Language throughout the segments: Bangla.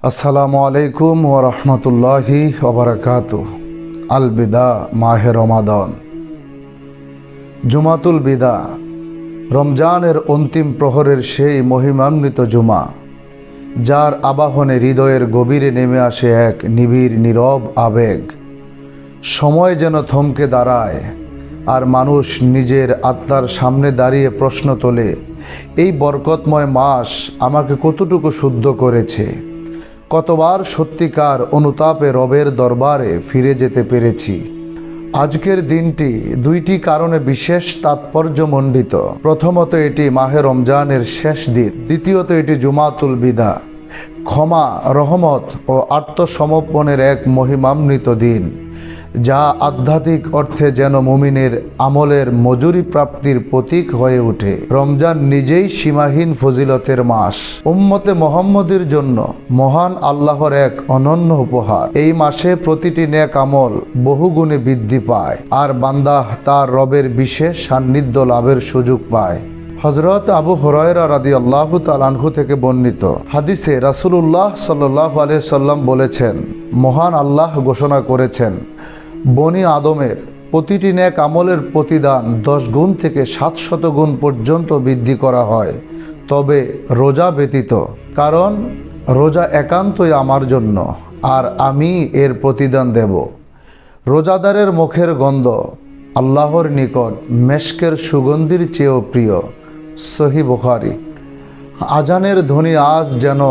আসসালামু আলাইকুম ওয়া রাহমাতুল্লাহি ওয়া বারাকাতুহু। আল বিদা মাহে রমাদান। জুমাতুল বিদা, রমজানের অন্তিম প্রহরের সেই মহিমান্বিত জুমা, যার আবাহনে হৃদয়ের গভীরে নেমে আসে এক নিবিড় নীরব আবেগ। সময় যেন থমকে দাঁড়ায় আর মানুষ নিজের আত্মার সামনে দাঁড়িয়ে প্রশ্ন তোলে, এই বরকতময় মাস আমাকে কতটুকু শুদ্ধ করেছে, কতবার সত্যিকার অনুতাপে রবের দরবারে ফিরে যেতে পেরেছি। আজকের দিনটি দুইটি কারণে বিশেষ তাৎপর্যমণ্ডিত। প্রথমত, এটি মাহে রমজানের শেষ দিন। দ্বিতীয়ত, এটি জুমাতুল বিদা, ক্ষমা, রহমত ও আত্মসমর্পণের এক মহিমান্বিত দিন, যা আধ্যাত্মিক অর্থে যেন মুমিনের আমলের মজুরি প্রাপ্তির প্রতীক হয়ে ওঠে। রমজান নিজেই সীমাহীন ফজিলতের মাস, উম্মতে মুহাম্মদের জন্য মহান আল্লাহর এক অনন্য উপহার। এই মাসে প্রতিটি নেক আমল বহুগুণে বৃদ্ধি পায় আর বান্দা তার রবের বিশেষ সান্নিধ্য লাভের সুযোগ পায়। হযরত আবু হুরায়রা রাদিয়াল্লাহু তাআলা আনহু থেকে বর্ণিত হাদিসে রাসূলুল্লাহ সাল্লাল্লাহু আলাইহি সাল্লাম বলেছেন, মহান আল্লাহ ঘোষণা করেছেন, বনি আদমের প্রতিটি নেক আমলের প্রতিদান 10 গুণ থেকে 700 গুণ পর্যন্ত বৃদ্ধি করা হয়, তবে রোজা ব্যতীত, কারণ রোজা একান্তই আমার জন্য আর আমি এর প্রতিদান দেব। রোজাদারের মুখের গন্ধ আল্লাহর নিকট মেশকের সুগন্ধির চেয়েও প্রিয়। সহিহ বুখারী। আজানের ধ্বনি আজ যেন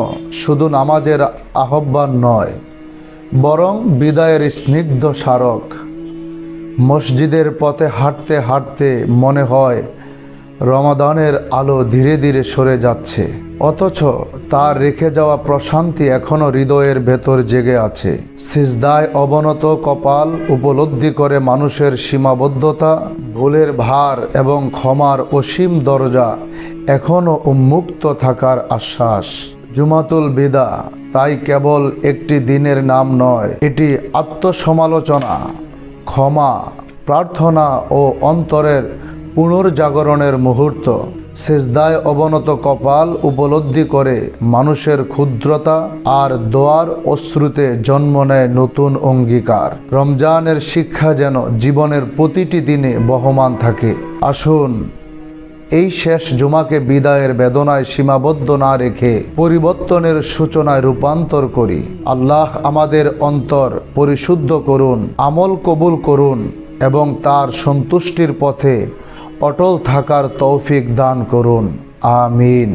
শুধু নামাজের আহ্বান নয়, বরং বিদায়ের স্নিগ্ধ স্মারক। মসজিদের পথে হাঁটতে হাঁটতে মনে হয় রমাদানের আলো ধীরে ধীরে সরে যাচ্ছে, অথচ তার রেখে যাওয়া প্রশান্তি এখনো হৃদয়ের ভেতর জেগে আছে। সিজদায় অবনত কপাল উপলব্ধি করে মানুষের সীমাবদ্ধতা, ভুলের ভার এবং ক্ষমার অসীম দরজা এখনো উন্মুক্ত থাকার আশ্বাস। জুমাতুল বিদা তাই কেবল একটি দিনের নাম নয়, এটি আত্মসমালোচনা, ক্ষমা, প্রার্থনা ও অন্তরের পুনর্জাগরণের মুহূর্ত। সিজদায় অবনত কপাল উপলব্ধি করে মানুষের ক্ষুদ্রতা আর দোয়ার অশ্রুতে জন্ম নেয় নতুন অঙ্গীকার। রমজানের শিক্ষা যেন জীবনের প্রতিটি দিনে বহমান থাকে। আসুন এই শেষ জুমাকে বিদায়ের বেদনায় সীমাবদ্ধ না রেখে পরিবর্তনের সূচনায় রূপান্তর করি। আল্লাহ আমাদের অন্তর পরিশুদ্ধ করুন, আমল কবুল করুন এবং তার সন্তুষ্টির পথে অটল থাকার তৌফিক দান করুন। আমিন।